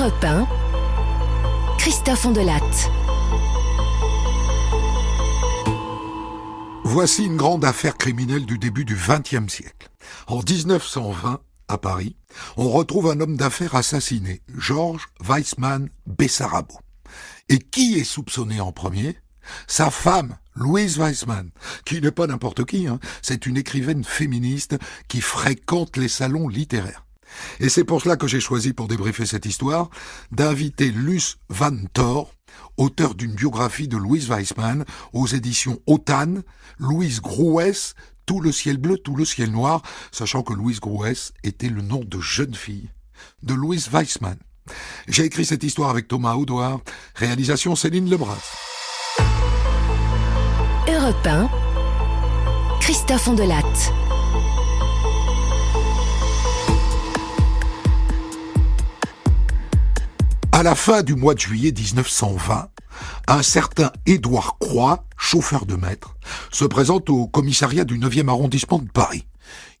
Europe 1, Christophe Ondelatte. Voici une grande affaire criminelle du début du XXe siècle. En 1920, à Paris, on retrouve un homme d'affaires assassiné, Georges Weissmann Bessarabo. Et qui est soupçonné en premier ? Sa femme, Louise Weissmann, qui n'est pas n'importe qui, c'est une écrivaine féministe qui fréquente les salons littéraires. Et c'est pour cela que j'ai choisi, pour débriefer cette histoire, d'inviter Luce Van Thor, auteur d'une biographie de Louise Weissmann aux éditions Autan, Louise Grouès, Tout le ciel bleu, tout le ciel noir, sachant que Louise Grouès était le nom de jeune fille de Louise Weissmann. J'ai écrit cette histoire avec Thomas Audouard, réalisation Céline Lebras. Europe 1, Christophe Ondelatte. À la fin du mois de juillet 1920, un certain Édouard Croix, chauffeur de maître, se présente au commissariat du 9e arrondissement de Paris.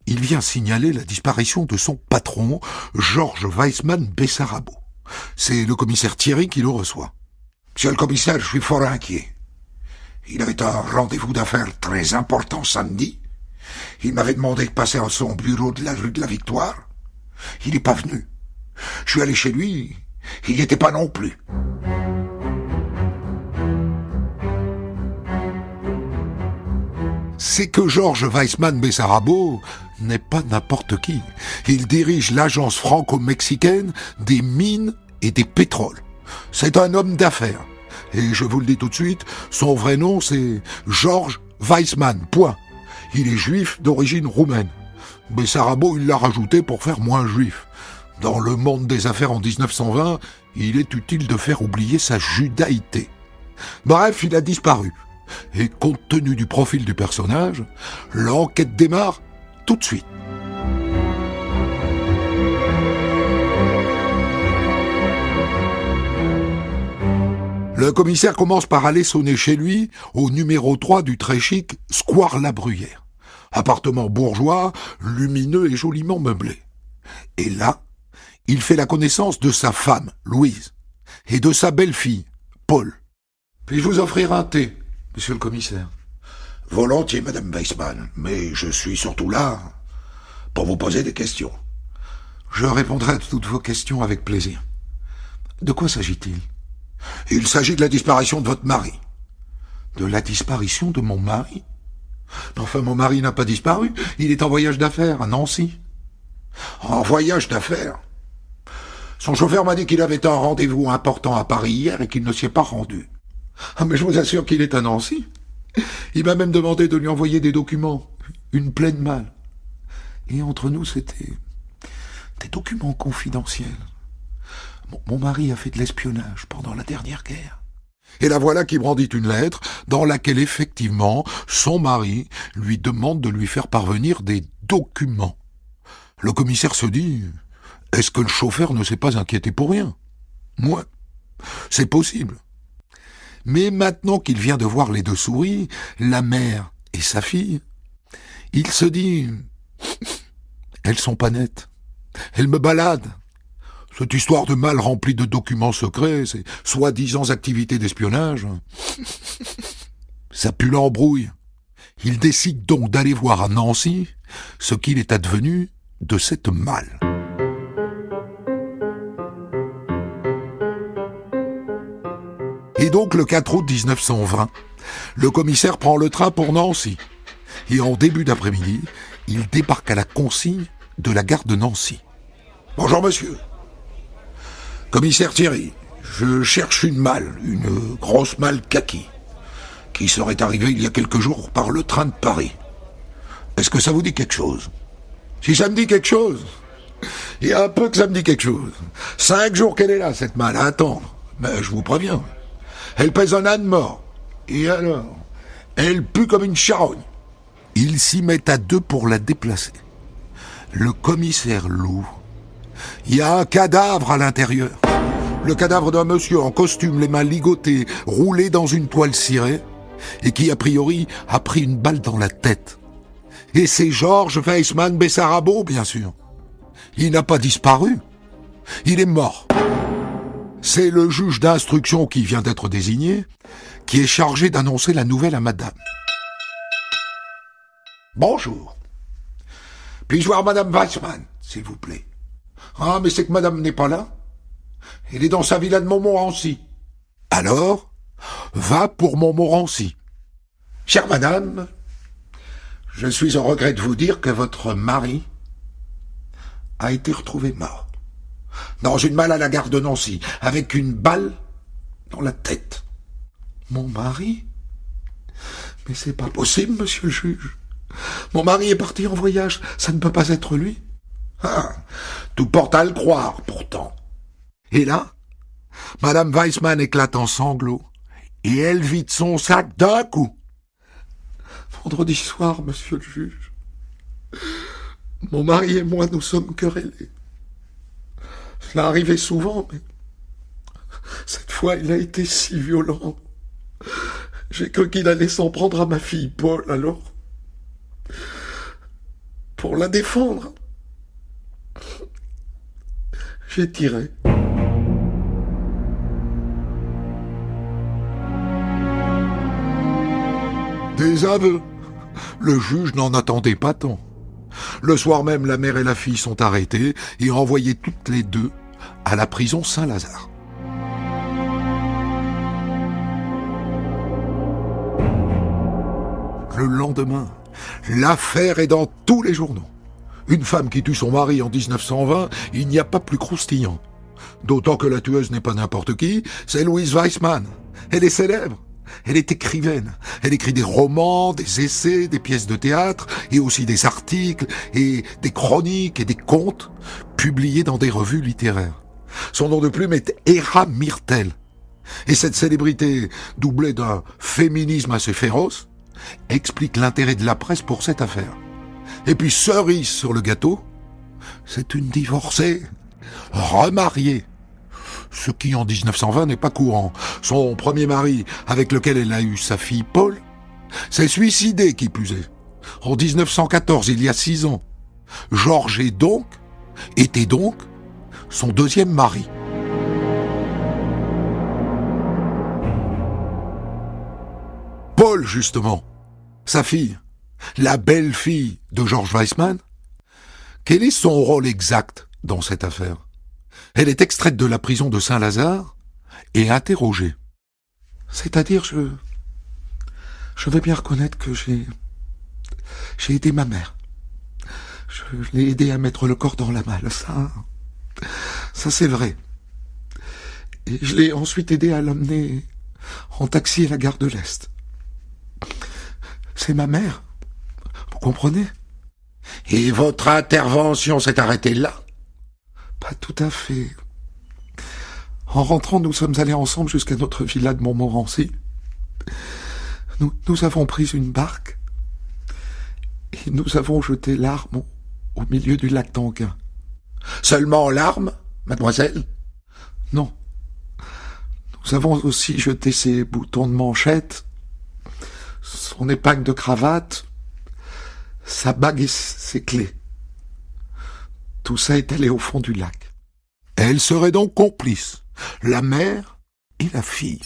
Il vient signaler la disparition de son patron, Georges Weissmann Bessarabo. C'est le commissaire Thierry qui le reçoit. « Monsieur le commissaire, je suis fort inquiet. Il avait un rendez-vous d'affaires très important samedi. Il m'avait demandé de passer à son bureau de la rue de la Victoire. Il n'est pas venu. Je suis allé chez lui, il n'y était pas non plus. » C'est que Georges Weissmann Bessarabo n'est pas n'importe qui. Il dirige l'agence franco-mexicaine des mines et des pétroles. C'est un homme d'affaires. Et je vous le dis tout de suite, son vrai nom c'est Georges Weissmann, point. Il est juif d'origine roumaine. Bessarabo, il l'a rajouté pour faire moins juif. Dans le monde des affaires en 1920, il est utile de faire oublier sa judaïté. Bref, il a disparu. Et compte tenu du profil du personnage, l'enquête démarre tout de suite. Le commissaire commence par aller sonner chez lui au numéro 3 du très chic Square La Bruyère. Appartement bourgeois, lumineux et joliment meublé. Et là, il fait la connaissance de sa femme, Louise, et de sa belle-fille, Paul. « Puis-je vous offrir un thé, monsieur le commissaire ?»« Volontiers, madame Weissmann, mais je suis surtout là pour vous poser des questions. »« Je répondrai à toutes vos questions avec plaisir. De quoi s'agit-il ?»« Il s'agit de la disparition de votre mari. »« De la disparition de mon mari ? Enfin, mon mari n'a pas disparu, il est en voyage d'affaires à Nancy. »« En voyage d'affaires ? Son chauffeur m'a dit qu'il avait un rendez-vous important à Paris hier et qu'il ne s'y est pas rendu. »« Ah, mais je vous assure qu'il est à Nancy. Il m'a même demandé de lui envoyer des documents, une pleine malle. Et entre nous, c'était des documents confidentiels. Mon mari a fait de l'espionnage pendant la dernière guerre. » Et la voilà qui brandit une lettre dans laquelle effectivement son mari lui demande de lui faire parvenir des documents. Le commissaire se dit, est-ce que le chauffeur ne s'est pas inquiété pour rien ? Moi, c'est possible. Mais maintenant qu'il vient de voir les deux souris, la mère et sa fille, il se dit, elles sont pas nettes, elles me baladent. Cette histoire de malle remplie de documents secrets, ces soi-disant activités d'espionnage, ça pue l'embrouille. Il décide donc d'aller voir à Nancy ce qu'il est advenu de cette malle. Et donc le 4 août 1920, le commissaire prend le train pour Nancy. Et en début d'après-midi, il débarque à la consigne de la gare de Nancy. « Bonjour monsieur. Commissaire Thierry, je cherche une malle, une grosse malle kaki, qui serait arrivée il y a quelques jours par le train de Paris. Est-ce que ça vous dit quelque chose ? Si ça me dit quelque chose, il y a un peu que ça me dit quelque chose. 5 jours qu'elle est là, cette malle, à attendre. Mais je vous préviens, elle pèse un âne mort. Et alors, elle pue comme une charogne. » Ils s'y mettent à deux pour la déplacer. Le commissaire l'ouvre. Il y a un cadavre à l'intérieur. Le cadavre d'un monsieur en costume, les mains ligotées, roulé dans une toile cirée, et qui, a priori, a pris une balle dans la tête. Et c'est Georges Weissmann Bessarabo, bien sûr. Il n'a pas disparu. Il est mort. C'est le juge d'instruction qui vient d'être désigné, qui est chargé d'annoncer la nouvelle à madame. Bonjour. Puis-je voir madame Weissman, s'il vous plaît? Ah, mais c'est que madame n'est pas là. Elle est dans sa villa de Montmorency. Alors, va pour Montmorency. Chère madame, je suis au regret de vous dire que votre mari a été retrouvé mort. Dans une malle à la gare de Nancy, avec une balle dans la tête. Mon mari? Mais c'est pas possible, monsieur le juge. Mon mari est parti en voyage, ça ne peut pas être lui. Ah, tout porte à le croire, pourtant. Et là, madame Weissman éclate en sanglots, et elle vide son sac d'un coup. Vendredi soir, monsieur le juge, mon mari et moi nous sommes querellés. Cela arrivait souvent, mais cette fois il a été si violent. J'ai cru qu'il allait s'en prendre à ma fille Paul, alors, pour la défendre, j'ai tiré. Des aveux. Le juge n'en attendait pas tant. Le soir même, la mère et la fille sont arrêtées et envoyées toutes les deux à la prison Saint-Lazare. Le lendemain, l'affaire est dans tous les journaux. Une femme qui tue son mari en 1920, il n'y a pas plus croustillant. D'autant que la tueuse n'est pas n'importe qui, c'est Louise Weissman. Elle est célèbre. Elle est écrivaine. Elle écrit des romans, des essais, des pièces de théâtre, et aussi des articles, et des chroniques et des contes, publiés dans des revues littéraires. Son nom de plume est Héra Myrtel. Et cette célébrité, doublée d'un féminisme assez féroce, explique l'intérêt de la presse pour cette affaire. Et puis, cerise sur le gâteau, c'est une divorcée, remariée. Ce qui, en 1920, n'est pas courant. Son premier mari, avec lequel elle a eu sa fille Paul, s'est suicidé, qui plus est. En 1914, il y a 6 ans. Georges était donc son deuxième mari. Paul, justement, sa fille, la belle-fille de Georges Weissman, quel est son rôle exact dans cette affaire? Elle est extraite de la prison de Saint-Lazare et interrogée. C'est-à-dire, je veux bien reconnaître que j'ai aidé ma mère. Je l'ai aidé à mettre le corps dans la malle, ça c'est vrai. Et je l'ai ensuite aidé à l'emmener en taxi à la gare de l'Est. C'est ma mère, vous comprenez? Et votre intervention s'est arrêtée là? Pas tout à fait. En rentrant, nous sommes allés ensemble jusqu'à notre villa de Montmorency. Nous avons pris une barque et nous avons jeté l'arme au milieu du lac d'Anguin. Seulement l'arme, mademoiselle? Non. Nous avons aussi jeté ses boutons de manchette, son épingle de cravate, sa bague et ses clés. Tout ça est allé au fond du lac. Elle serait donc complice, la mère et la fille.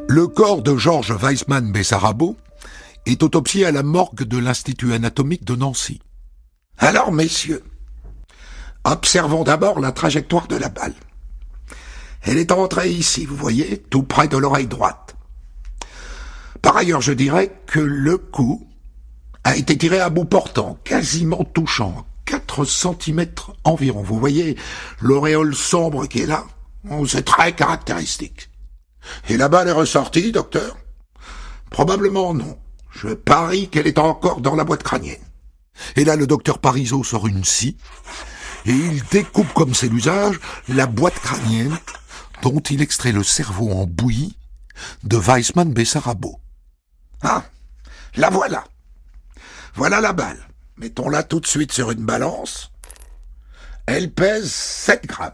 Le corps de Georges Weissman Bessarabo est autopsié à la morgue de l'Institut anatomique de Nancy. Alors, messieurs, observons d'abord la trajectoire de la balle. Elle est entrée ici, vous voyez, tout près de l'oreille droite. Par ailleurs, je dirais que le coup a été tiré à bout portant, quasiment touchant, 4 cm environ. Vous voyez l'auréole sombre qui est là? C'est très caractéristique. Et la balle est ressortie, docteur? Probablement non. Je parie qu'elle est encore dans la boîte crânienne. Et là, le docteur Parisot sort une scie, et il découpe, comme c'est l'usage, la boîte crânienne dont il extrait le cerveau en bouillie de Weissman Bessarabo. Ah, la voilà. Voilà la balle. Mettons-la tout de suite sur une balance. Elle pèse 7 grammes.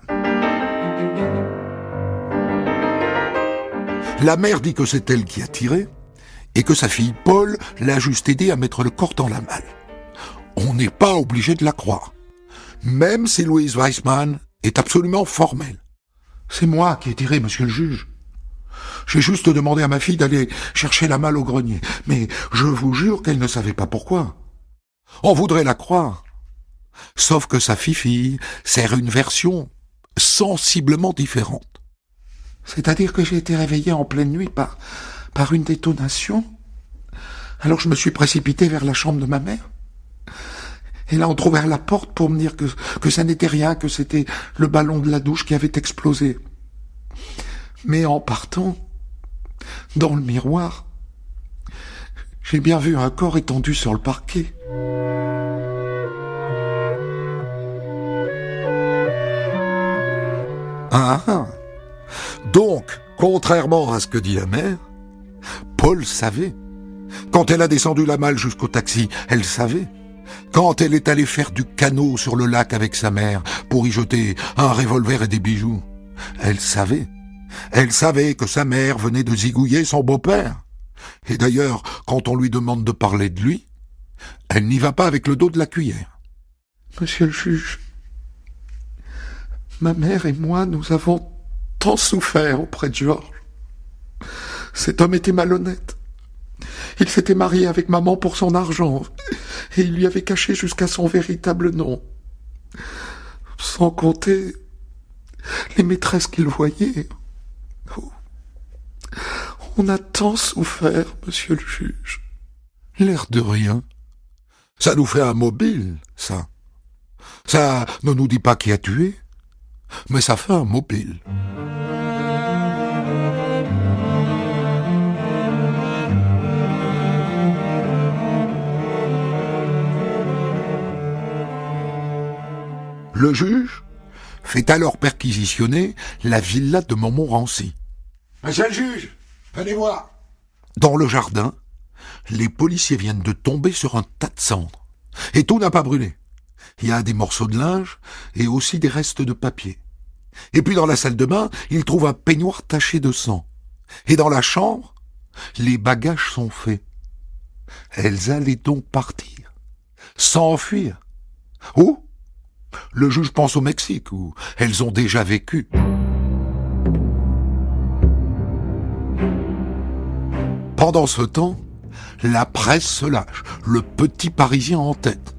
La mère dit que c'est elle qui a tiré, et que sa fille Paul l'a juste aidé à mettre le corps dans la malle. On n'est pas obligé de la croire, même si Louise Weissmann est absolument formelle. C'est moi qui ai tiré, monsieur le juge. J'ai juste demandé à ma fille d'aller chercher la malle au grenier, mais je vous jure qu'elle ne savait pas pourquoi. On voudrait la croire. Sauf que sa fille sert une version sensiblement différente. C'est-à-dire que j'ai été réveillé en pleine nuit par une détonation. Alors je me suis précipité vers la chambre de ma mère. Et là, on trouvait la porte pour me dire que ça n'était rien, que c'était le ballon de la douche qui avait explosé. Mais en partant, dans le miroir, j'ai bien vu un corps étendu sur le parquet. Ah. Donc, contrairement à ce que dit la mère, Paul savait. Quand elle a descendu la malle jusqu'au taxi, elle savait. Quand elle est allée faire du canot sur le lac avec sa mère pour y jeter un revolver et des bijoux, elle savait. Elle savait que sa mère venait de zigouiller son beau-père. Et d'ailleurs, quand on lui demande de parler de lui, elle n'y va pas avec le dos de la cuillère. Monsieur le juge, ma mère et moi, nous avons tant souffert auprès de Georges. Cet homme était malhonnête. Il s'était marié avec maman pour son argent, et il lui avait caché jusqu'à son véritable nom. Sans compter les maîtresses qu'il voyait. Oh. On a tant souffert, monsieur le juge. L'air de rien. Ça nous fait un mobile, ça. Ça ne nous dit pas qui a tué, mais ça fait un mobile. Le juge fait alors perquisitionner la villa de Montmorency. « Monsieur le juge, venez voir !» Dans le jardin, les policiers viennent de tomber sur un tas de cendres. Et tout n'a pas brûlé. Il y a des morceaux de linge et aussi des restes de papier. Et puis dans la salle de bain, ils trouvent un peignoir taché de sang. Et dans la chambre, les bagages sont faits. Elles allaient donc partir, s'enfuir. Où ? Le juge pense au Mexique, où elles ont déjà vécu. Pendant ce temps, la presse se lâche, le petit Parisien en tête.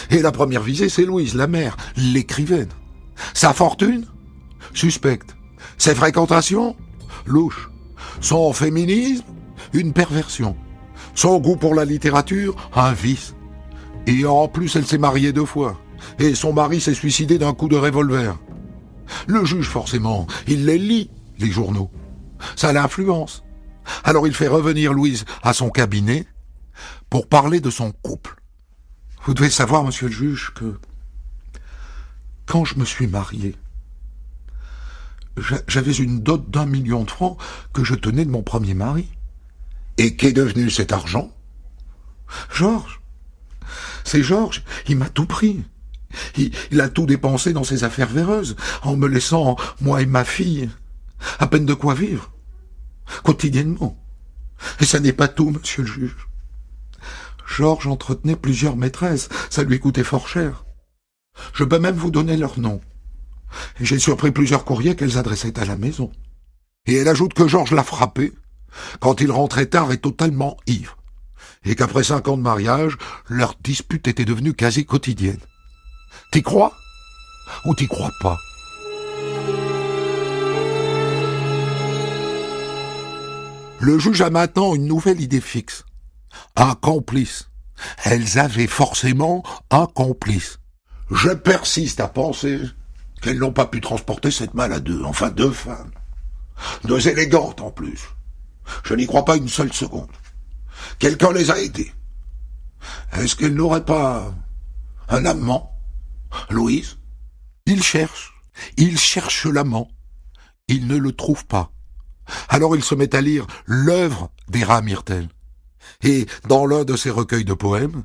Et la première visée, c'est Louise, la mère, l'écrivaine. Sa fortune ? Suspecte. Ses fréquentations ? Louche. Son féminisme ? Une perversion. Son goût pour la littérature ? Un vice. Et en plus, elle s'est mariée 2 fois. Et son mari s'est suicidé d'un coup de revolver. Le juge, forcément, il les lit, les journaux. Ça l'influence. Alors il fait revenir Louise à son cabinet pour parler de son couple. Vous devez savoir, monsieur le juge, que quand je me suis marié, j'avais une dot d'1 million de francs que je tenais de mon premier mari. Et qu'est devenu cet argent ? Georges. C'est Georges, il m'a tout pris. Il a tout dépensé dans ses affaires véreuses, en me laissant, moi et ma fille, à peine de quoi vivre, quotidiennement. Et ça n'est pas tout, monsieur le juge. Georges entretenait plusieurs maîtresses, ça lui coûtait fort cher. Je peux même vous donner leur nom. Et j'ai surpris plusieurs courriers qu'elles adressaient à la maison. Et elle ajoute que Georges l'a frappé quand il rentrait tard et totalement ivre, et qu'après 5 ans de mariage, leur dispute était devenue quasi quotidienne. T'y crois ou t'y crois pas ? Le juge a maintenant une nouvelle idée fixe. Un complice. Elles avaient forcément un complice. Je persiste à penser qu'elles n'ont pas pu transporter cette malle à 2, enfin 2 femmes. 2 élégantes en plus. Je n'y crois pas une seule seconde. Quelqu'un les a aidées. Est-ce qu'elles n'auraient pas un amant ? Louise ? Il cherche l'amant. Il ne le trouve pas. Alors il se met à lire l'œuvre d'Héra Myrtel. Et dans l'un de ses recueils de poèmes,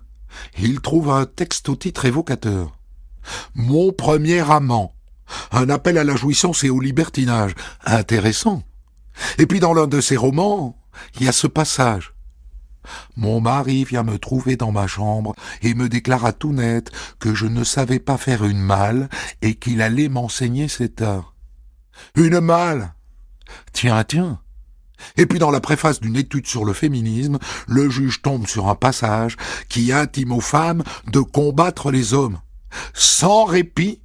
il trouve un texte au titre évocateur. « Mon premier amant », un appel à la jouissance et au libertinage, intéressant. Et puis dans l'un de ses romans, il y a ce passage. Mon mari vient me trouver dans ma chambre et me déclara tout net que je ne savais pas faire une malle et qu'il allait m'enseigner cet art. Une malle! Tiens, tiens! Et puis dans la préface d'une étude sur le féminisme, le juge tombe sur un passage qui intime aux femmes de combattre les hommes, sans répit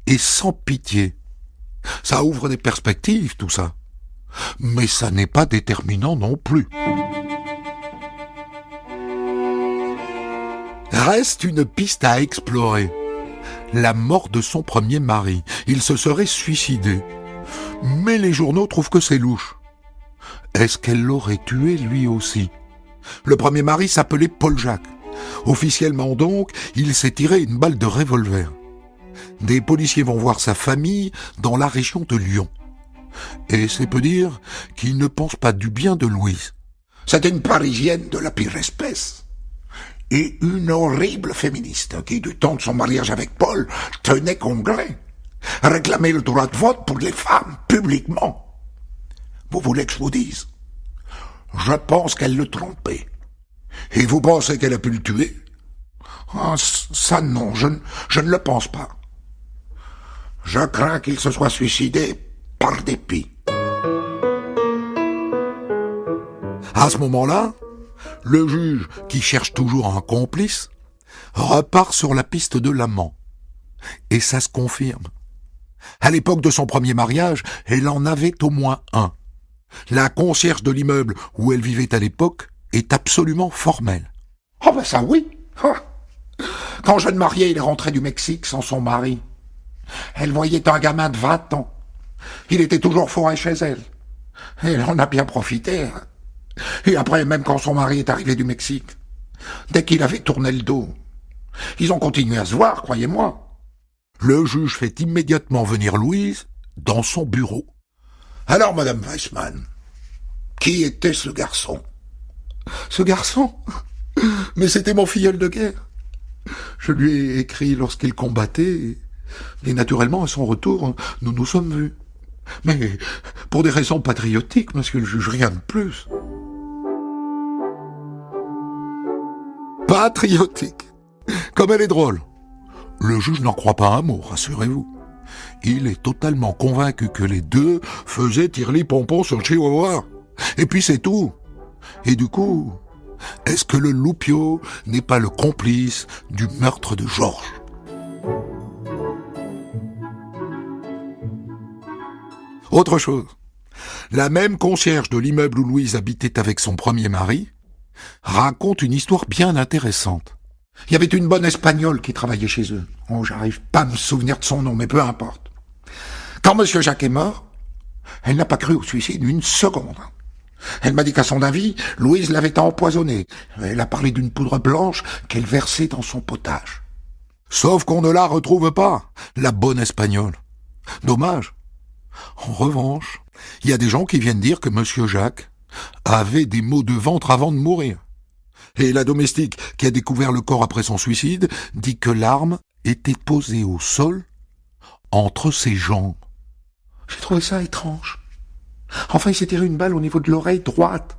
et sans pitié. Ça ouvre des perspectives, tout ça. Mais ça n'est pas déterminant non plus. Reste une piste à explorer. La mort de son premier mari. Il se serait suicidé. Mais les journaux trouvent que c'est louche. Est-ce qu'elle l'aurait tué lui aussi? Le premier mari s'appelait Paul Jacques. Officiellement donc, il s'est tiré une balle de revolver. Des policiers vont voir sa famille dans la région de Lyon. Et c'est peu dire qu'ils ne pensent pas du bien de Louise. C'était une Parisienne de la pire espèce. Et une horrible féministe qui, du temps de son mariage avec Paul, tenait congrès. Réclamait le droit de vote pour les femmes, publiquement. Vous voulez que je vous dise? Je pense qu'elle le trompait. Et vous pensez qu'elle a pu le tuer? Ah, ça non, je ne le pense pas. Je crains qu'il se soit suicidé par dépit. À ce moment-là, le juge, qui cherche toujours un complice, repart sur la piste de l'amant. Et ça se confirme. À l'époque de son premier mariage, elle en avait au moins un. La concierge de l'immeuble où elle vivait à l'époque est absolument formelle. Oh ben ça oui. Quand jeune marié, il est rentré du Mexique sans son mari. Elle voyait un gamin de 20 ans. Il était toujours fourré chez elle. Elle en a bien profité. Et après, même quand son mari est arrivé du Mexique, dès qu'il avait tourné le dos, ils ont continué à se voir, croyez-moi. Le juge fait immédiatement venir Louise dans son bureau. Alors, Madame Weissmann, qui était ce garçon? Ce garçon? Mais c'était mon filleul de guerre. Je lui ai écrit lorsqu'il combattait, et naturellement, à son retour, nous nous sommes vus. Mais pour des raisons patriotiques, monsieur le juge, rien de plus. Patriotique. Comme elle est drôle. Le juge n'en croit pas un mot, rassurez-vous. Il est totalement convaincu que les deux faisaient tireli-pompon sur Chihuahua. Et puis c'est tout. Et du coup, est-ce que le loupio n'est pas le complice du meurtre de Georges? Autre chose. La même concierge de l'immeuble où Louise habitait avec son premier mari raconte une histoire bien intéressante. Il y avait une bonne Espagnole qui travaillait chez eux. Oh, j'arrive pas à me souvenir de son nom, mais peu importe. Quand Monsieur Jacques est mort, elle n'a pas cru au suicide une seconde. Elle m'a dit qu'à son avis, Louise l'avait empoisonné. Elle a parlé d'une poudre blanche qu'elle versait dans son potage. Sauf qu'on ne la retrouve pas, la bonne Espagnole. Dommage. En revanche, il y a des gens qui viennent dire que Monsieur Jacques avait des maux de ventre avant de mourir. Et la domestique qui a découvert le corps après son suicide dit que l'arme était posée au sol entre ses jambes. J'ai trouvé ça étrange. Enfin, il s'est tiré une balle au niveau de l'oreille droite.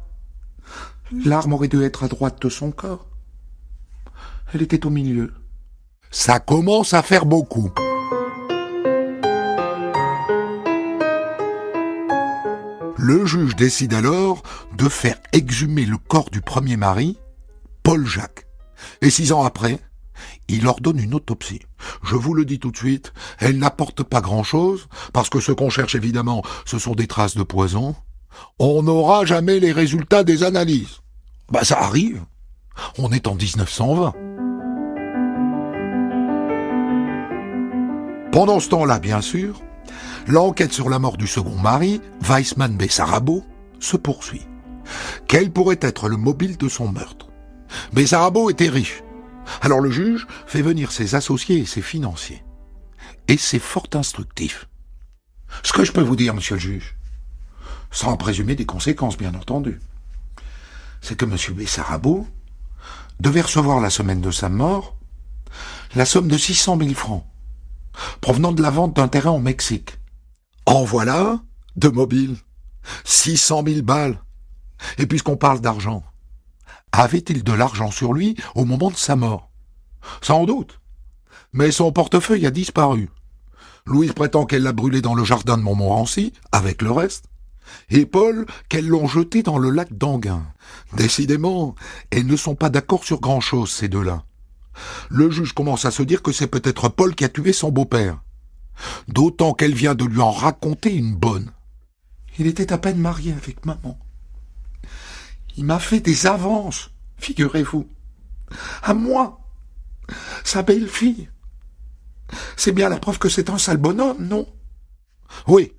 L'arme aurait dû être à droite de son corps. Elle était au milieu. Ça commence à faire beaucoup. Le juge décide alors de faire exhumer le corps du premier mari, Paul Jacques. Et 6 ans après, il ordonne une autopsie. Je vous le dis tout de suite, elle n'apporte pas grand-chose, parce que ce qu'on cherche évidemment, ce sont des traces de poison. On n'aura jamais les résultats des analyses. Ça arrive. On est en 1920. Pendant ce temps-là, bien sûr, l'enquête sur la mort du second mari, Weissmann-Bessarabot, se poursuit. Quel pourrait être le mobile de son meurtre? Bessarabot était riche. Alors le juge fait venir ses associés et ses financiers. Et c'est fort instructif. Ce que je peux vous dire, monsieur le juge, sans présumer des conséquences, bien entendu, c'est que monsieur Bessarabot devait recevoir la semaine de sa mort la somme de 600 000 francs, provenant de la vente d'un terrain au Mexique. En voilà de mobile. 600 000 balles. Et puisqu'on parle d'argent, Avait-il de l'argent sur lui au moment de sa mort? Sans doute. Mais son portefeuille a disparu. Louise prétend qu'elle l'a brûlé dans le jardin de Montmorency, avec le reste, et Paul qu'elles l'ont jeté dans le lac d'Enghien. Décidément, elles ne sont pas d'accord sur grand-chose, ces deux-là. Le juge commence à se dire que c'est peut-être Paul qui a tué son beau-père. D'autant qu'elle vient de lui en raconter une bonne. Il était à peine marié avec maman. Il m'a fait des avances, figurez-vous. À moi, sa belle-fille. C'est bien la preuve que c'est un sale bonhomme, non? Oui,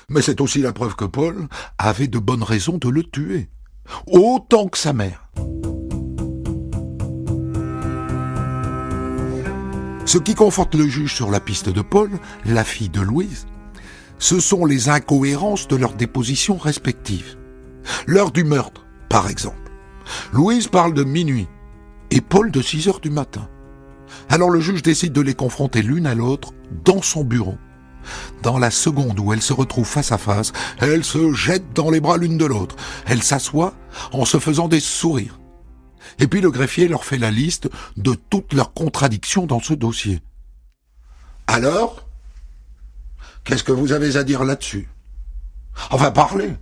mais c'est aussi la preuve que Paul avait de bonnes raisons de le tuer. Autant que sa mère. Ce qui conforte le juge sur la piste de Paul, la fille de Louise, ce sont les incohérences de leurs dépositions respectives. L'heure du meurtre, par exemple. Louise parle de minuit et Paul de 6 heures du matin. Alors le juge décide de les confronter l'une à l'autre dans son bureau. Dans la seconde où elles se retrouvent face à face, elles se jettent dans les bras l'une de l'autre. Elles s'assoient en se faisant des sourires. Et puis le greffier leur fait la liste de toutes leurs contradictions dans ce dossier. Alors, qu'est-ce que vous avez à dire là-dessus? Enfin, parlez.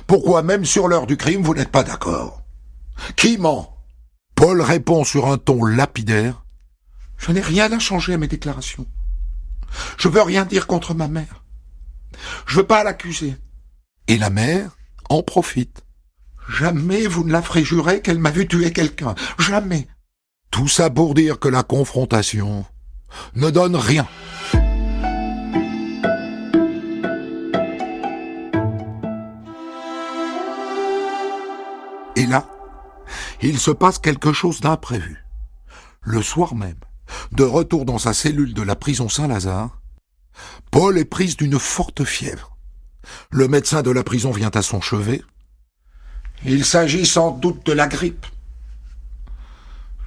Pourquoi même sur l'heure du crime, vous n'êtes pas d'accord? Qui ment? Paul répond sur un ton lapidaire. Je n'ai rien à changer à mes déclarations. Je veux rien dire contre ma mère. Je veux pas l'accuser. Et la mère en profite. Jamais vous ne la ferez jurer qu'elle m'a vu tuer quelqu'un. Jamais. Tout ça pour dire que la confrontation ne donne rien. Et là, il se passe quelque chose d'imprévu. Le soir même, de retour dans sa cellule de la prison Saint-Lazare, Paul est prise d'une forte fièvre. Le médecin de la prison vient à son chevet. Il s'agit sans doute de la grippe.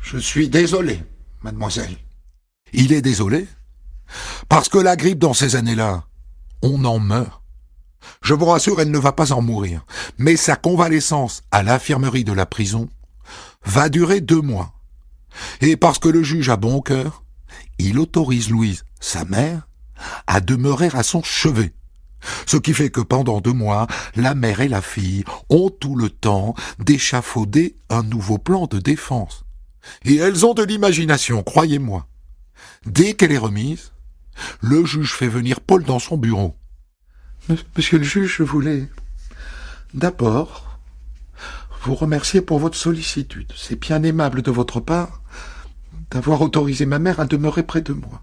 Je suis désolé, mademoiselle. Il est désolé, parce que la grippe dans ces années-là, on en meurt. Je vous rassure, elle ne va pas en mourir, mais sa convalescence à l'infirmerie de la prison va durer 2 mois. Et parce que le juge a bon cœur, il autorise Louise, sa mère, à demeurer à son chevet. Ce qui fait que pendant 2 mois, la mère et la fille ont tout le temps d'échafauder un nouveau plan de défense. Et elles ont de l'imagination, croyez-moi. Dès qu'elle est remise, le juge fait venir Paul dans son bureau. Monsieur le juge, je voulais d'abord vous remercier pour votre sollicitude. C'est bien aimable de votre part d'avoir autorisé ma mère à demeurer près de moi.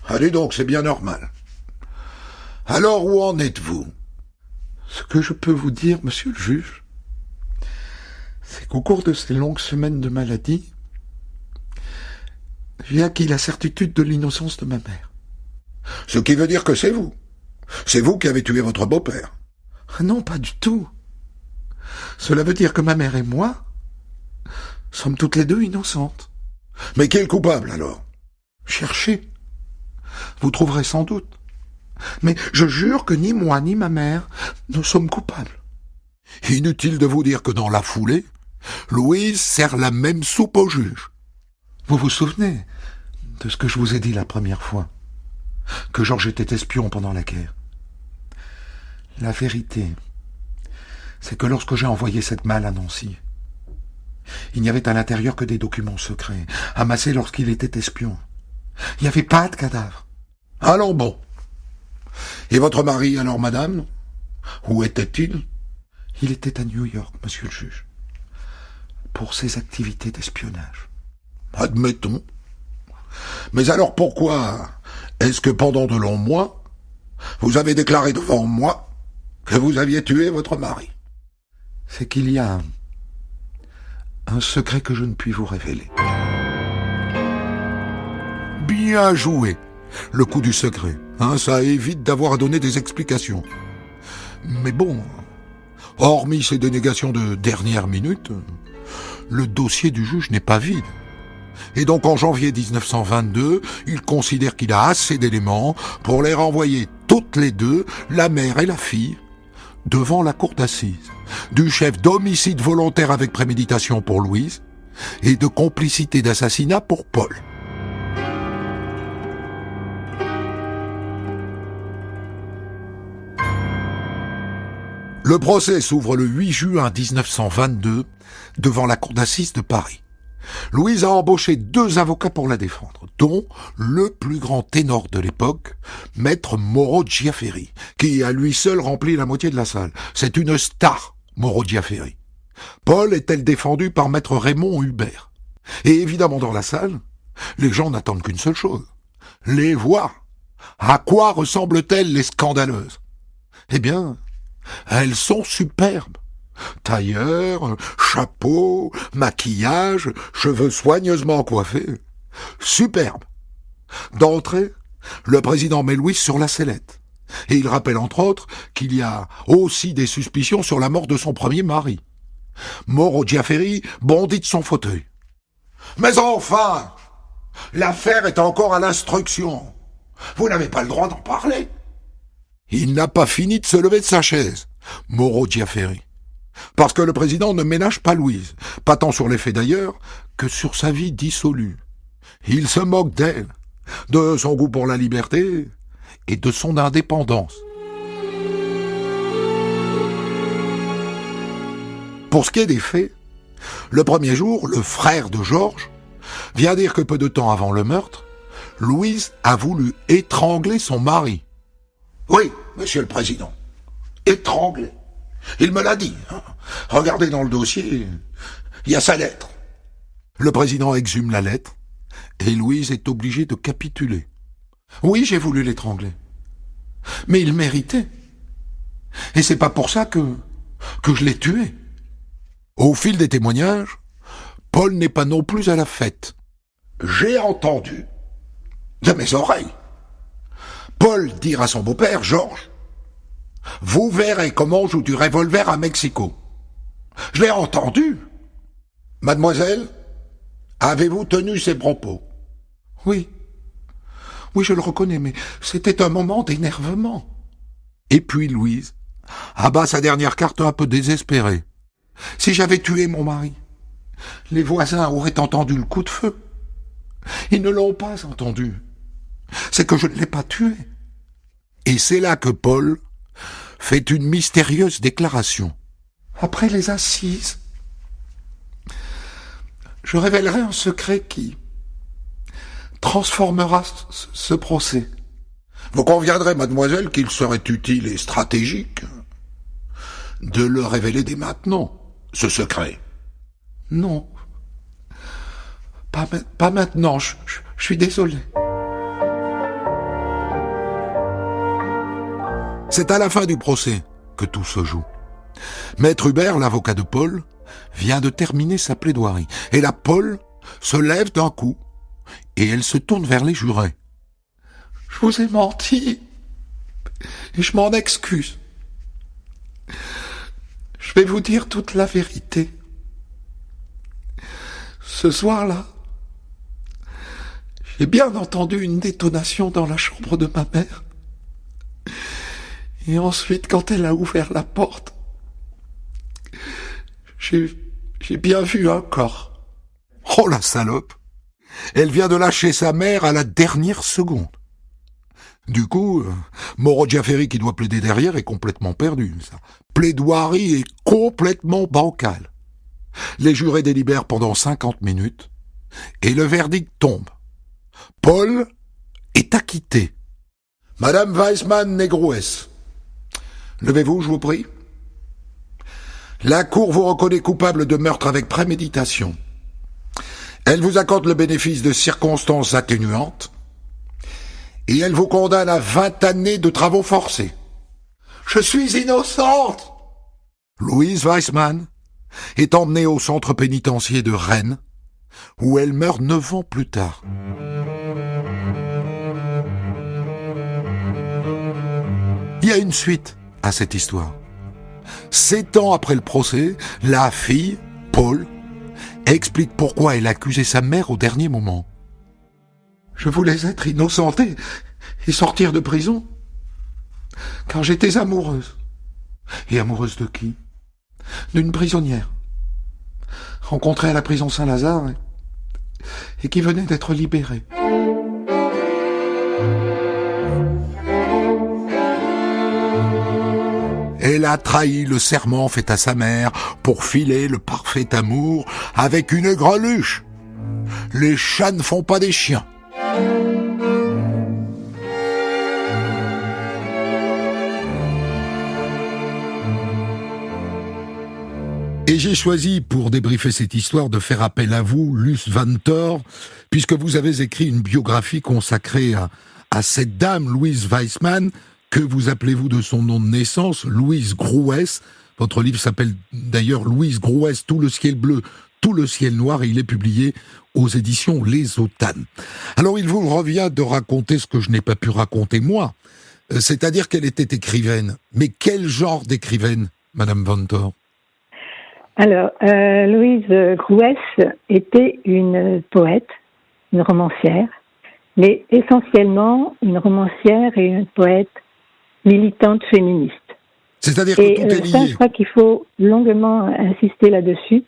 Allez donc, c'est bien normal. Alors où en êtes-vous? Ce que je peux vous dire, monsieur le juge, c'est qu'au cours de ces longues semaines de maladie, j'ai acquis la certitude de l'innocence de ma mère. Ce qui veut dire que c'est vous. C'est vous qui avez tué votre beau-père. Non, pas du tout. Cela veut dire que ma mère et moi sommes toutes les deux innocentes. Mais qui est le coupable, alors? Cherchez. Vous trouverez sans doute. Mais je jure que ni moi ni ma mère ne sommes coupables. Inutile de vous dire que dans la foulée, Louise sert la même soupe au juge. Vous vous souvenez de ce que je vous ai dit la première fois? Que Georges était espion pendant la guerre. La vérité, c'est que lorsque j'ai envoyé cette malle à Nancy, il n'y avait à l'intérieur que des documents secrets, amassés lorsqu'il était espion. Il n'y avait pas de cadavre. Allons bon. Et votre mari, alors, madame? Où était-il? Il était à New York, monsieur le juge, pour ses activités d'espionnage. Admettons. Mais alors pourquoi est-ce que pendant de longs mois, vous avez déclaré devant moi que vous aviez tué votre mari? C'est qu'il y a un secret que je ne puis vous révéler. Bien joué, le coup du secret. Ça évite d'avoir à donner des explications. Mais bon, hormis ces dénégations de dernière minute, le dossier du juge n'est pas vide. Et donc en janvier 1922, il considère qu'il a assez d'éléments pour les renvoyer toutes les deux, la mère et la fille, devant la cour d'assises, du chef d'homicide volontaire avec préméditation pour Louise et de complicité d'assassinat pour Paul. Le procès s'ouvre le 8 juin 1922 devant la cour d'assises de Paris. Louise a embauché 2 avocats pour la défendre, dont le plus grand ténor de l'époque, maître Moreau Giaferi, qui à lui seul remplit la moitié de la salle. C'est une star, Moreau Giaferi. Paul est-elle défendue par maître Raymond Hubert. Et évidemment dans la salle, les gens n'attendent qu'une seule chose, les voir. À quoi ressemblent-elles les scandaleuses? Eh bien, elles sont superbes. Tailleur, chapeau, maquillage, cheveux soigneusement coiffés. Superbe. D'entrée, le président met Louise sur la sellette. Et il rappelle entre autres qu'il y a aussi des suspicions sur la mort de son premier mari. Moreau Giaferi bondit de son fauteuil. « Mais enfin, l'affaire est encore à l'instruction. Vous n'avez pas le droit d'en parler. » Il n'a pas fini de se lever de sa chaise, Moreau Giaferi. Parce que le président ne ménage pas Louise, pas tant sur les faits d'ailleurs, que sur sa vie dissolue. Il se moque d'elle, de son goût pour la liberté et de son indépendance. Pour ce qui est des faits, le premier jour, le frère de Georges vient dire que peu de temps avant le meurtre, Louise a voulu étrangler son mari. Oui, monsieur le président. Étranglé. Il me l'a dit. Regardez dans le dossier, il y a sa lettre. Le président exhume la lettre et Louise est obligée de capituler. Oui, j'ai voulu l'étrangler. Mais il méritait. Et c'est pas pour ça que je l'ai tué. Au fil des témoignages, Paul n'est pas non plus à la fête. J'ai entendu, de mes oreilles, Paul dire à son beau-père, Georges, « Vous verrez comment on joue du revolver à Mexico. » Je l'ai entendu. « Mademoiselle, avez-vous tenu ces propos ?»« Oui. Oui, je le reconnais, mais c'était un moment d'énervement. » Et puis Louise abat sa dernière carte un peu désespérée. « Si j'avais tué mon mari, les voisins auraient entendu le coup de feu. Ils ne l'ont pas entendu. C'est que je ne l'ai pas tué. » Et c'est là que Paul fait une mystérieuse déclaration. Après les assises, je révélerai un secret qui transformera ce procès. Vous conviendrez, mademoiselle, qu'il serait utile et stratégique de le révéler dès maintenant, ce secret. Non. Pas maintenant, je suis désolé. C'est à la fin du procès que tout se joue. Maître Hubert, l'avocat de Paul, vient de terminer sa plaidoirie. Et là, Paul se lève d'un coup et elle se tourne vers les jurés. « Je vous ai menti et je m'en excuse. Je vais vous dire toute la vérité. Ce soir-là, j'ai bien entendu une détonation dans la chambre de ma mère. Et ensuite, quand elle a ouvert la porte, j'ai bien vu un corps. » Oh la salope! Elle vient de lâcher sa mère à la dernière seconde. Du coup, Moreau Giaferi, qui doit plaider derrière, est complètement perdu. Sa plaidoirie est complètement bancale. Les jurés délibèrent pendant 50 minutes et le verdict tombe. Paul est acquitté. Madame Weissmann-Negrouès, levez-vous, je vous prie. La Cour vous reconnaît coupable de meurtre avec préméditation. Elle vous accorde le bénéfice de circonstances atténuantes et elle vous condamne à 20 années de travaux forcés. Je suis innocente. Louise Weissmann est emmenée au centre pénitentiaire de Rennes, où elle meurt 9 ans plus tard. Il y a une suite à cette histoire. 7 ans après le procès, la fille, Paul, explique pourquoi elle accusait sa mère au dernier moment. Je voulais être innocentée et sortir de prison, car j'étais amoureuse. Et amoureuse de qui? D'une prisonnière, rencontrée à la prison Saint-Lazare et qui venait d'être libérée. Elle a trahi le serment fait à sa mère pour filer le parfait amour avec une greluche. Les chats ne font pas des chiens. Et j'ai choisi, pour débriefer cette histoire, de faire appel à vous, Luce Van Tor, puisque vous avez écrit une biographie consacrée à cette dame, Louise Weissmann, que vous appelez-vous de son nom de naissance, Louise Grouès. Votre livre s'appelle d'ailleurs Louise Grouès, Tout le ciel bleu, tout le ciel noir, et il est publié aux éditions Les Autanes. Alors il vous revient de raconter ce que je n'ai pas pu raconter moi, c'est-à-dire qu'elle était écrivaine. Mais quel genre d'écrivaine, Madame Van Tor? Alors, Louise Grouès était une poète, une romancière, mais essentiellement une romancière et une poète militante féministe. C'est-à-dire que tout est lié. Ça, je crois qu'il faut longuement insister là-dessus.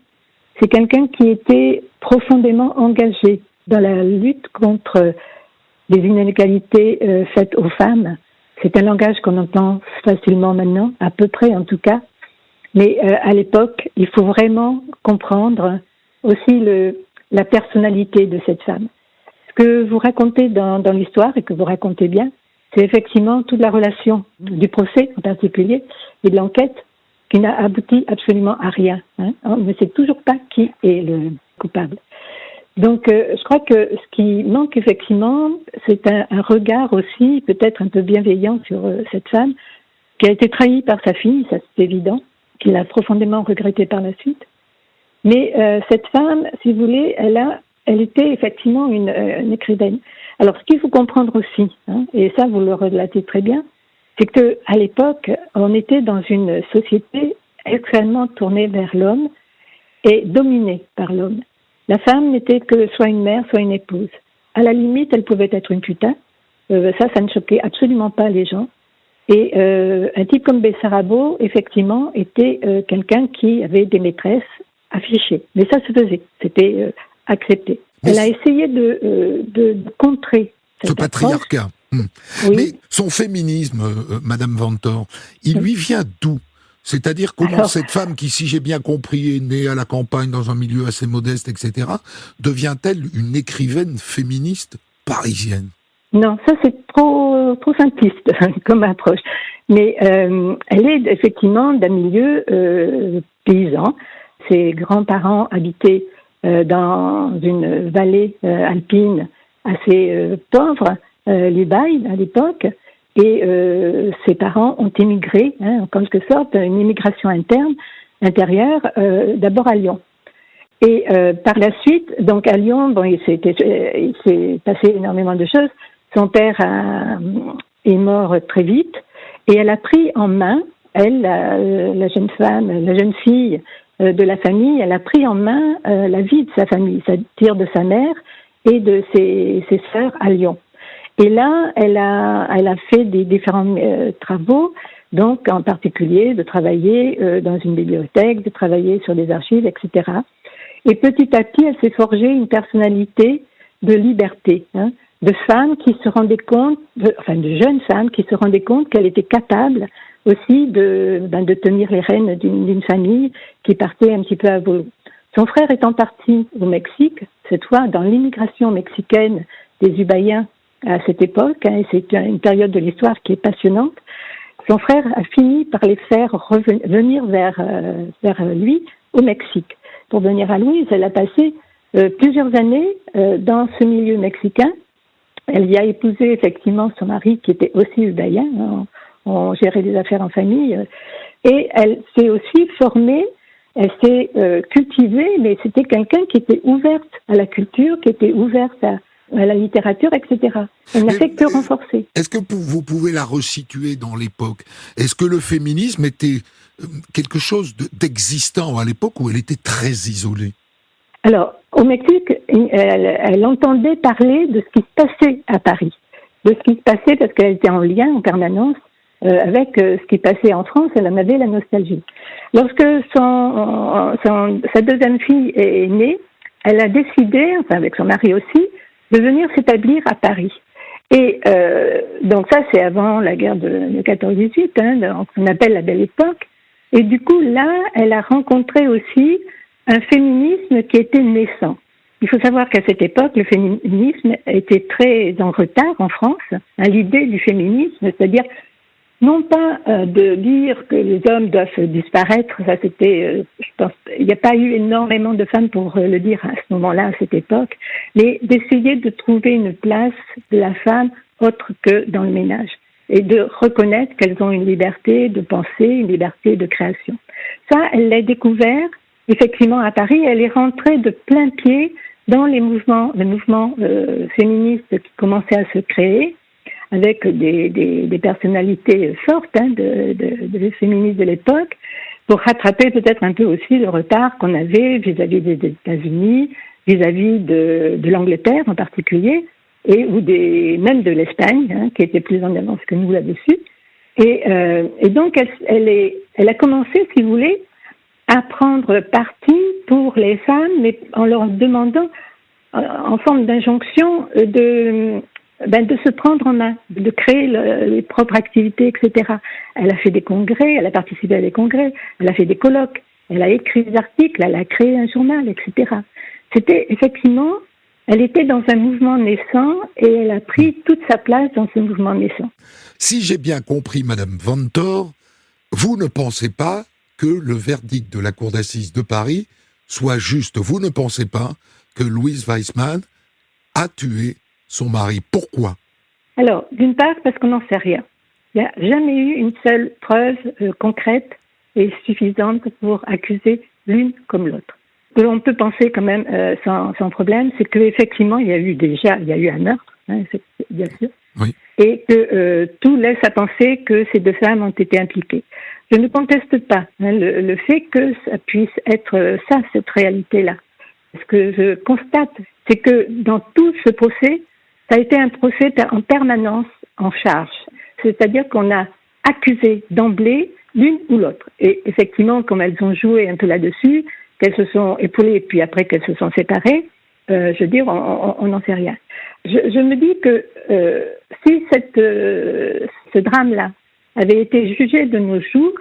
C'est quelqu'un qui était profondément engagé dans la lutte contre les inégalités faites aux femmes. C'est un langage qu'on entend facilement maintenant, à peu près en tout cas. Mais à l'époque, il faut vraiment comprendre aussi la personnalité de cette femme. Ce que vous racontez dans l'histoire, et que vous racontez bien, c'est effectivement toute la relation du procès en particulier, et de l'enquête, qui n'a abouti absolument à rien. On ne sait toujours pas qui est le coupable. Donc, je crois que ce qui manque effectivement, c'est un regard aussi, peut-être un peu bienveillant sur cette femme, qui a été trahie par sa fille, ça c'est évident, qu'il a profondément regretté par la suite. Mais cette femme, si vous voulez, elle était effectivement une écrivaine. Alors, ce qu'il faut comprendre aussi, et ça vous le relatez très bien, c'est que à l'époque, on était dans une société extrêmement tournée vers l'homme et dominée par l'homme. La femme n'était que soit une mère, soit une épouse. À la limite, elle pouvait être une putain. Ça ne choquait absolument pas les gens. Et un type comme Bessarabo, effectivement, était quelqu'un qui avait des maîtresses affichées. Mais ça se faisait, c'était accepté. Elle a essayé de contrer ce patriarcat. Oui. Mais son féminisme, Madame Van Tor, il lui vient d'où? C'est-à-dire comment cette femme qui, si j'ai bien compris, est née à la campagne dans un milieu assez modeste, etc., devient-elle une écrivaine féministe parisienne? Non, ça c'est trop simpliste comme approche. Mais elle est effectivement d'un milieu paysan. Ses grands-parents habitaient dans une vallée alpine assez pauvre, l'Ubaye à l'époque, et ses parents ont émigré, en quelque sorte, une immigration intérieure, d'abord à Lyon. Et par la suite, donc à Lyon, il s'est passé énormément de choses. Son père est mort très vite, et elle a pris en main, elle, la jeune fille de la famille, elle a pris en main la vie de sa famille, c'est-à-dire de sa mère et de ses sœurs à Lyon. Et là, elle a fait des différents travaux, donc en particulier de travailler dans une bibliothèque, de travailler sur des archives, etc. Et petit à petit, elle s'est forgée une personnalité de liberté, de femmes qui se rendaient compte, de jeunes femmes qui se rendaient compte qu'elle était capable aussi de tenir les rênes d'une famille qui partait un petit peu à volo. Son frère étant parti au Mexique, cette fois dans l'immigration mexicaine des Ubayens à cette époque, et c'est une période de l'histoire qui est passionnante, son frère a fini par les faire venir vers lui au Mexique. Pour venir à Louise, elle a passé plusieurs années dans ce milieu mexicain. Elle y a épousé effectivement son mari qui était aussi ubayen, on gérait des affaires en famille, et elle s'est aussi formée, elle s'est cultivée, mais c'était quelqu'un qui était ouverte à la culture, qui était ouverte à la littérature, etc. Elle n'a fait que renforcer. Est-ce que vous pouvez la resituer dans l'époque? Est-ce que le féminisme était quelque chose d'existant à l'époque où elle était très isolée? Alors, au Mexique, elle entendait parler de ce qui se passait à Paris, de ce qui se passait parce qu'elle était en lien en permanence avec ce qui passait en France, elle en avait la nostalgie. Lorsque sa deuxième fille est née, elle a décidé, enfin avec son mari aussi, de venir s'établir à Paris. Et donc ça, c'est avant la guerre de 14-18, donc on appelle la Belle Époque. Et du coup, là, elle a rencontré aussi un féminisme qui était naissant. Il faut savoir qu'à cette époque, le féminisme était très en retard en France. L'idée du féminisme, c'est-à-dire non pas de dire que les hommes doivent disparaître, ça c'était, je pense, il n'y a pas eu énormément de femmes pour le dire à ce moment-là, à cette époque, mais d'essayer de trouver une place de la femme autre que dans le ménage et de reconnaître qu'elles ont une liberté de penser, une liberté de création. Ça, elle l'a découvert effectivement à Paris. Elle est rentrée de plein pied dans le mouvement féministe qui commençait à se créer, avec des personnalités fortes des féministes de l'époque, pour rattraper peut-être un peu aussi le retard qu'on avait vis-à-vis des États-Unis, vis-à-vis de l'Angleterre en particulier, même de l'Espagne, qui était plus en avance que nous là-dessus. Et donc elle a commencé, si vous voulez, à prendre parti pour les femmes, mais en leur demandant, en forme d'injonction, de se prendre en main, de créer les propres activités, etc. Elle a fait des congrès, elle a participé à des congrès, elle a fait des colloques, elle a écrit des articles, elle a créé un journal, etc. C'était effectivement, elle était dans un mouvement naissant et elle a pris toute sa place dans ce mouvement naissant. Si j'ai bien compris, Madame Vantore, vous ne pensez pas que le verdict de la Cour d'assises de Paris soit juste. Vous ne pensez pas que Louise Weissmann a tué son mari. Pourquoi ? Alors, d'une part, parce qu'on n'en sait rien. Il n'y a jamais eu une seule preuve concrète et suffisante pour accuser l'une comme l'autre. Ce que l'on peut penser quand même sans problème, c'est qu'effectivement, il y a eu un meurtre, c'est bien sûr, oui. Et que tout laisse à penser que ces deux femmes ont été impliquées. Je ne conteste pas le fait que ça puisse être ça, cette réalité-là. Ce que je constate, c'est que dans tout ce procès, ça a été un procès en permanence en charge. C'est-à-dire qu'on a accusé d'emblée l'une ou l'autre. Et effectivement, comme elles ont joué un peu là-dessus, qu'elles se sont épaulées, puis après qu'elles se sont séparées, je veux dire, on n'en sait rien. Je me dis que si ce drame-là avait été jugé de nos jours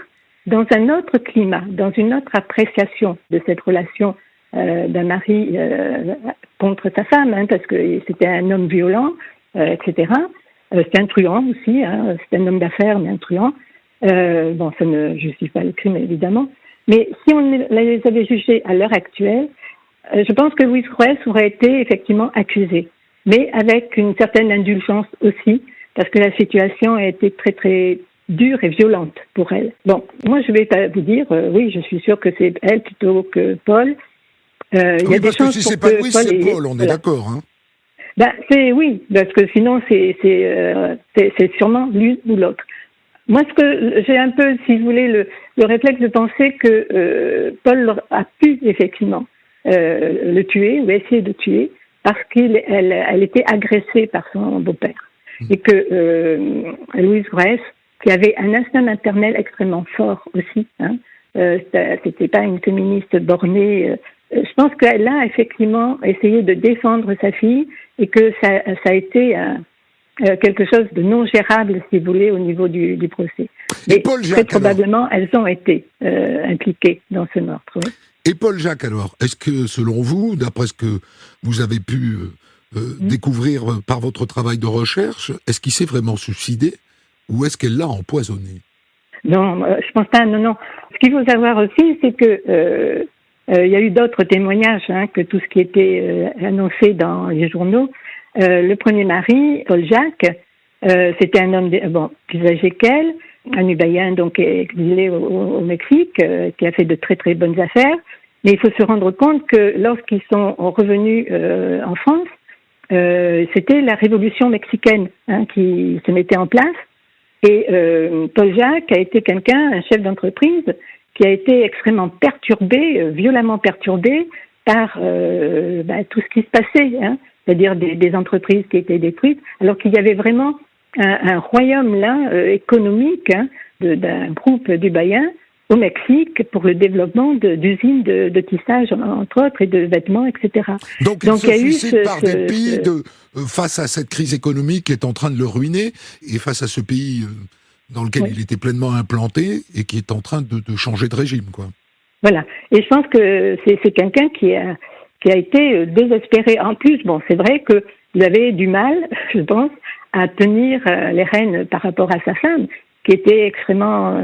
dans un autre climat, dans une autre appréciation de cette relation d'un mari contre sa femme, parce que c'était un homme violent, etc. C'était un truand aussi, c'était un homme d'affaires, mais un truand. Ça ne justifie pas le crime, évidemment. Mais si on les avait jugés à l'heure actuelle, je pense que Louise Roès aurait été effectivement accusée, mais avec une certaine indulgence aussi, parce que la situation a été très très dure et violente pour elle. Bon, moi je vais pas vous dire, oui, je suis sûre que c'est elle plutôt que Paul. Oui, y a parce que si c'est pas Louise, c'est Paul, on est d'accord, hein. Oui, parce que sinon c'est sûrement l'une ou l'autre. Moi, ce que j'ai un peu, si vous voulez, le réflexe de penser que Paul a pu effectivement le tuer ou essayer de tuer parce qu'elle était agressée par son beau-père et que Louise Roès, qui avait un instinct maternel extrêmement fort aussi, c'était pas une féministe bornée. Je pense qu'elle a effectivement essayé de défendre sa fille et que ça a été quelque chose de non gérable, si vous voulez, au niveau du procès. Et Paul Jacques, très probablement, elles ont été impliquées dans ce meurtre. Oui. Et Paul Jacques, alors, est-ce que, selon vous, d'après ce que vous avez pu découvrir par votre travail de recherche, est-ce qu'il s'est vraiment suicidé ou est-ce qu'elle l'a empoisonné ? Non, je pense pas, non. Ce qu'il faut savoir aussi, c'est que il y a eu d'autres témoignages que tout ce qui était annoncé dans les journaux. Le premier mari, Paul Jacques, c'était un homme plus âgé qu'elle, un Ubaïen donc exilé au Mexique, qui a fait de très très bonnes affaires. Mais il faut se rendre compte que lorsqu'ils sont revenus en France, c'était la révolution mexicaine qui se mettait en place. Et Paul Jacques a été un chef d'entreprise, qui a été extrêmement perturbé, violemment perturbé par tout ce qui se passait, c'est-à-dire des entreprises qui étaient détruites, alors qu'il y avait vraiment un royaume là économique d'un groupe dubaïen au Mexique pour le développement d'usines de tissage, entre autres, et de vêtements, etc. Donc il se suscite par des pays face à cette crise économique qui est en train de le ruiner, et face à ce pays dans lequel il était pleinement implanté et qui est en train de changer de régime, quoi. Voilà. Et je pense que c'est quelqu'un qui a été désespéré. En plus, bon, c'est vrai qu'il avait du mal, je pense, à tenir les rênes par rapport à sa femme, qui était extrêmement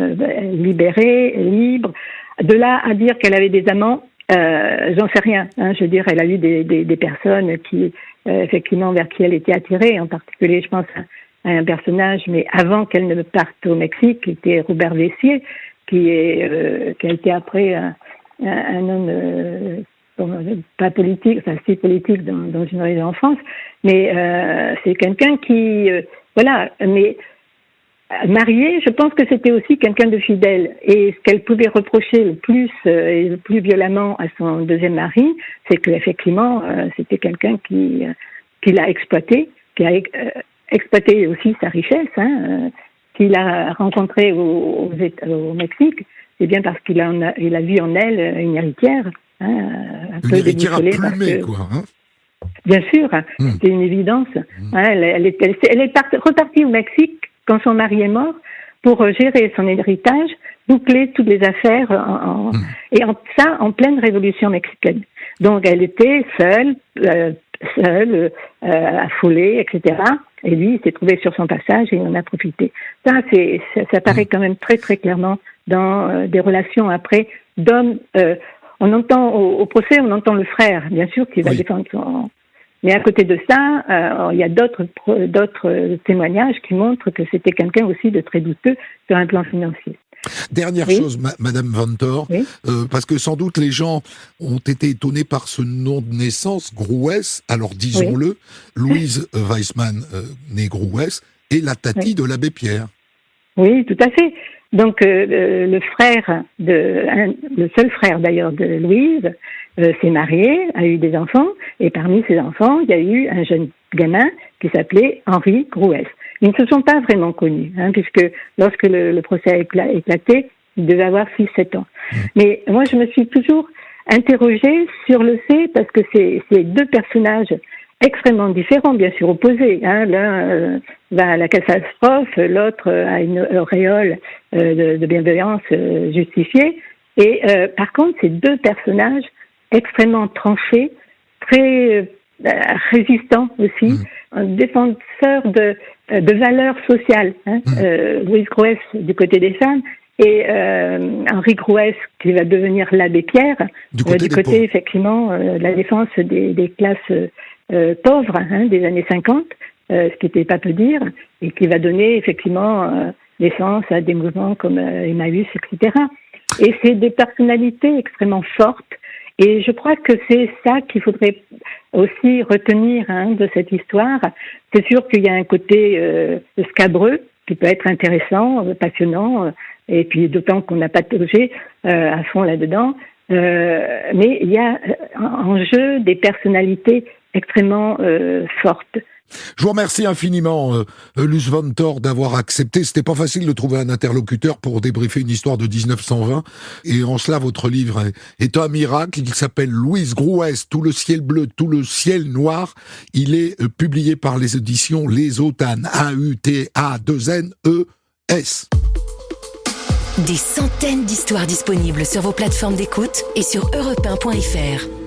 libérée, libre. De là à dire qu'elle avait des amants, j'en sais rien. Je veux dire, elle a eu des personnes qui, effectivement, vers qui elle était attirée. En particulier, je pense à un personnage, mais avant qu'elle ne parte au Mexique, qui était Robert Vessier, qui a été après un homme pas politique, enfin si politique dans une région en France, mais c'est quelqu'un qui, voilà, mais marié, je pense que c'était aussi quelqu'un de fidèle. Et ce qu'elle pouvait reprocher le plus et le plus violemment à son deuxième mari, c'est qu'effectivement, c'était quelqu'un qui l'a exploité, qui a exploité aussi sa richesse, qu'il a rencontré au Mexique. C'est bien parce qu'il a vu en elle une héritière, un peu déboussolée. Quoi, hein. Bien sûr, c'était une évidence. Elle est repartie au Mexique quand son mari est mort pour gérer son héritage, boucler toutes les affaires en pleine révolution mexicaine. Donc elle était seule, affolée, etc. Et lui, il s'est trouvé sur son passage et il en a profité. Ça paraît quand même très très clairement dans des relations après d'hommes. On entend au procès, on entend le frère, bien sûr, qui va défendre son. Mais à côté de ça, il y a d'autres témoignages qui montrent que c'était quelqu'un aussi de très douteux sur un plan financier. Dernière chose, Madame Vanthoor, parce que sans doute les gens ont été étonnés par ce nom de naissance, Grouès. Alors disons-le, Louise Weissmann, née Grouès, est la tati de l'abbé Pierre. Oui, tout à fait. Donc le seul frère d'ailleurs de Louise s'est marié, a eu des enfants, et parmi ces enfants, il y a eu un jeune gamin qui s'appelait Henri Grouès. Ils ne se sont pas vraiment connus, puisque lorsque le procès a éclaté, il devait avoir 6-7 ans. Mais moi, je me suis toujours interrogée sur le fait, parce que c'est deux personnages extrêmement différents, bien sûr opposés. L'un va à la catastrophe, l'autre a une auréole de bienveillance justifiée. Et par contre, ces deux personnages extrêmement tranchés, très résistants aussi, défenseurs de valeurs sociales. Louise Grouès du côté des femmes et Henri Grouès qui va devenir l'abbé Pierre du côté effectivement de la défense des classes pauvres des années 50, ce qui n'était pas peu dire, et qui va donner effectivement naissance à des mouvements comme Emmaüs, etc. Et c'est des personnalités extrêmement fortes. Et je crois que c'est ça qu'il faudrait aussi retenir de cette histoire. C'est sûr qu'il y a un côté scabreux qui peut être intéressant, passionnant, et puis d'autant qu'on n'a pas touché à fond là-dedans. Mais il y a en jeu des personnalités extrêmement fortes. Je vous remercie infiniment, Luce Vanthoor, d'avoir accepté. C'était pas facile de trouver un interlocuteur pour débriefer une histoire de 1920. Et en cela, votre livre est un miracle. Il s'appelle Louise Grouès, Tout le ciel bleu, tout le ciel noir. Il est publié par les éditions Les Autanes, AUTA2NES. Des centaines d'histoires disponibles sur vos plateformes d'écoute et sur europe1.fr.